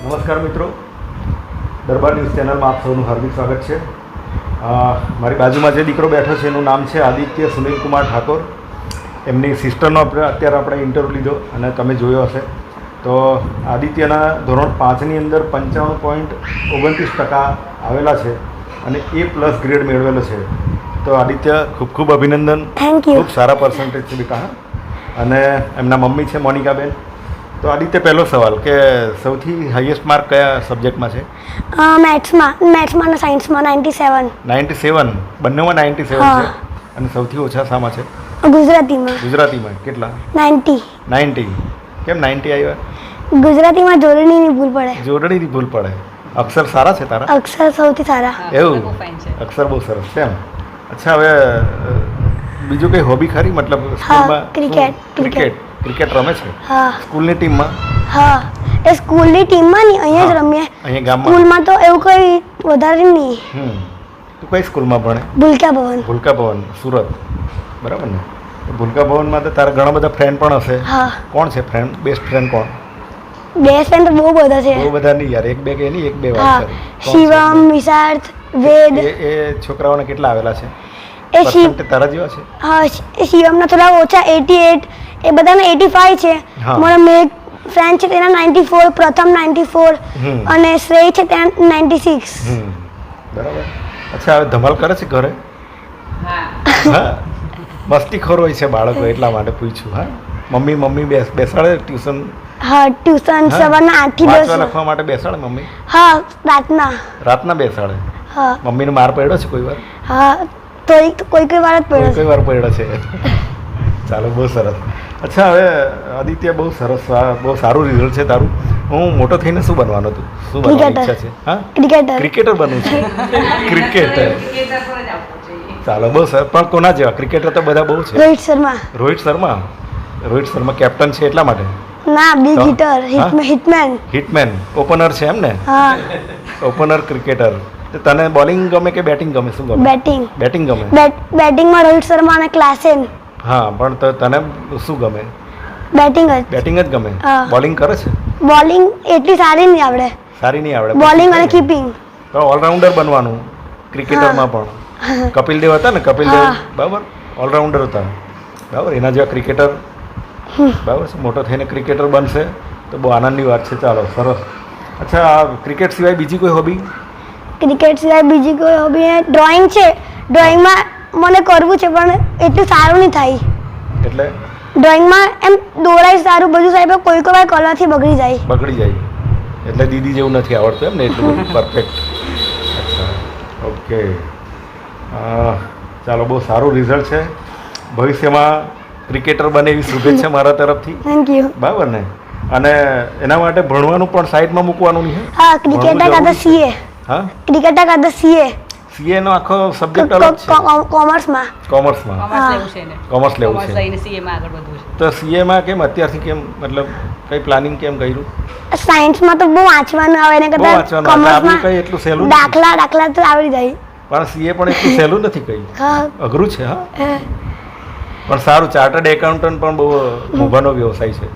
નમસ્કાર મિત્રો, દરબાર ન્યૂઝ ચેનલમાં આપ સૌનું હાર્દિક સ્વાગત છે. મારી બાજુમાં જે દીકરો બેઠો છે એનું નામ છે આદિત્ય સુનિલ કુમાર ઠાકોર. એમની સિસ્ટરનો અત્યારે આપણે ઇન્ટરવ્યૂ લીધો અને તમે જોયો હશે. તો આદિત્યના ધોરણ 5ની અંદર 95.29% આવેલા છે અને A+ ગ્રેડ મેળવેલો છે. તો આદિત્ય ખૂબ ખૂબ અભિનંદન. ખૂબ સારા પર્સન્ટેજ છે બેટા. અને એમના મમ્મી છે મોનિકાબેન. તો આદિત્ય, પહેલો સવાલ કે સૌથી હાઈએસ્ટ માર્ક કયા સબ્જેક્ટમાં છે? મેથ્સમાં અને સાયન્સમાં 97. 97? બંનેમાં 97 છે. અને સૌથી ઓછા શામાં છે? ગુજરાતીમાં કેટલા? 90. કેમ 90 આવ્યા? ગુજરાતીમાં જોડણીની ભૂલ પડે. જોડણીની ભૂલ પડે. અક્ષર સારા છે તારા? અક્ષર સૌથી સારા. એવું? અક્ષર બહુ સરસ છે એમ. અચ્છા, હવે બીજું કઈ હોબી ખરી? મતલબ સ્કૂલમાં ક્રિકેટ રમે છે? હા. સ્કૂલની ટીમમાં? હા, એ સ્કૂલની ટીમમાં નહીં, અહીંયા જ રમીએ. અહીંયા ગામમાં? સ્કૂલમાં તો એવું કંઈ વધારે નહીં. તું કઈ સ્કૂલમાં ભણે? ભૂલકા ભવન, સુરત. બરાબર ને? ભૂલકા ભવનમાં તો તારા ઘણા બધા ફ્રેન્ડ પણ હશે. હા. કોણ છે ફ્રેન્ડ? બેસ્ટ ફ્રેન્ડ કોણ? બેસ્ટ ફ્રેન્ડ તો બહુ બધા છે. બહુ બધા નહીં યાર, એક બે કે નહીં, એક બે વાત હા. કર. શિવમ, વિશાર્થ, વેદ. એ છોકરાઓને કેટલા આવેલા છે? એ પર્સન્ટેજ તારા જેવા છે? હા, એ શિવમના થોડા ઓછા 88, એ બધાના 85 છે. હા. મારા મેં ફ્રેન્ડ છે તેના 94, પ્રથમ 94 અને શ્રેય છે તેના 96. બરાબર. અચ્છા, હવે ધમાલ કરે છે ઘરે? હા. મસ્તીખોર હોય છે બાળકો, એટલા માટે પૂછ્યું. હા, મમ્મી બેસાડે ટ્યુશન? હા, ટ્યુશન સવારના 8 થી 10. વાંચવા લખવા માટે બેસાડે મમ્મી? હા, રાતના બેસાડે. હા. મમ્મીને માર પડ્યો છે કોઈ વાર? હા, તો કોઈ વાર જ પડ્યો. કોઈ વાર પડ્યો છે. ચાલો, બહુ સરસ. અચ્છા, હવે આદિત્ય, બહુ સરસ, બહુ સારું રિઝલ્ટ છે તારું. હું મોટો થઈને શું બનવાનો તું? શું બનવાની ઈચ્છા છે? હા, ક્રિકેટર બનવું છે. ક્રિકેટર. ચાલો, બહુ સરસ. પણ કોના જેવા? ક્રિકેટર તો બધા બહુ છે. રોહિત શર્મા કેપ્ટન છે એટલા માટે? ના, બિગ હિટર, હિટમેન. ઓપનર છે એમ ને? હા. Opener cricketer. તને બોલિંગ ગમે કે બેટિંગ ગમે? શું ગમે? બેટિંગ ગમે. બેટિંગમાં રોહિત શર્મા અને ક્લાસેન. હા, પણ તો તને શું ગમે? બેટિંગ જ ગમે. બોલિંગ કરે છે? બોલિંગ એટલી સારી નહીં આવડે. બોલિંગ અને કીપિંગ. તો ઓલરાઉન્ડર બનવાનું ક્રિકેટરમાં પણ. કપિલ દેવ હતા ને? બરાબર, ઓલરાઉન્ડર હતા. બરાબર, એના જેવા ક્રિકેટર. બરાબર છે. મોટો થઈને ક્રિકેટર બનશે તો બહુ આનંદની વાત છે. ચાલો, સરસ. અચ્છા, ક્રિકેટ સિવાય બીજી કોઈ હોબી? ડ્રોઈંગ છે. ડ્રોઈંગમાં મને કરવું છે પણ એટલું સારું નહીં થાય. એટલે ડ્રોઈંગમાં એમ દોરાય સારું બધું સાહેબ, કોઈ વાર કલરથી બગડી જાય. એટલે દીદી જેવું નથી આવડતું એમ ને? એટલું બધું પરફેક્ટ. અચ્છા, ઓકે. ચાલો, બહુ સારું રિઝલ્ટ છે. ભવિષ્યમાં ક્રિકેટર બને એવી શુભેચ્છા મારા તરફથી. Thank you. બરાબર ને? અને એના માટે ભણવાનું પણ સાઈડમાં મૂકવાનું નહીં? હા, ક્રિકેટર કાં CA. હા, ક્રિકેટર કાં CA. CA નો આખો સબ્જેક્ટ અલગ છે. કોમર્સમાં કોમર્સ લેવું છે. તો CA માં કેમ અત્યારથી કેમ, મતલબ કઈ પ્લાનિંગ કેમ કર્યું? સાયન્સમાં તો બહુ વાંચવાનું આવે ને, કરતા કોમર્સમાં કઈ એટલું સહેલું દાખલા તો આવડી જાય. પણ CA પણ એટલું સહેલું નથી કઈ. હા, અઘરું છે. હા, પણ સારું. ચાર્ટર્ડ એકાઉન્ટન્ટ પણ બહુ મોભાનો વ્યવસાય છે.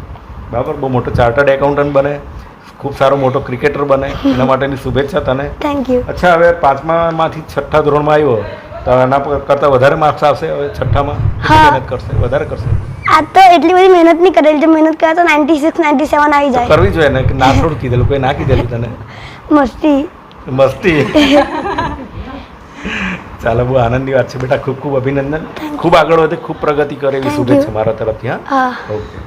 બરાબર, બહુ મોટો ચાર્ટર્ડ એકાઉન્ટન્ટ બને, ખૂબ સારો મોટો ક્રિકેટર બને, એના માટેની શુભેચ્છા તને. Thank you. અચ્છા, હવે 5માંથી 6ઠ્ઠા ધોરણમાં આવ્યો તો એના કરતાં વધારે માર્ક્સ આવશે હવે 6ઠ્ઠામાં? મહેનત કરશે? વધારે કરશે? આ તો એટલી બધી મહેનત નહીં કરેલી. જો મહેનત કરે તો 96, 97 આવી જાય. કરવી જોઈએ ને? ના થોડું કીધેલું, કોઈ ના કીધેલું તને? મસ્તી. ચાલો, બહુ આનંદની વાત છે બેટા. ખૂબ ખૂબ અભિનંદન. ખૂબ આગળ વધે, ખૂબ પ્રગતિ કરે એવી શુભેચ્છા મારા તરફથી. હા, ઓકે.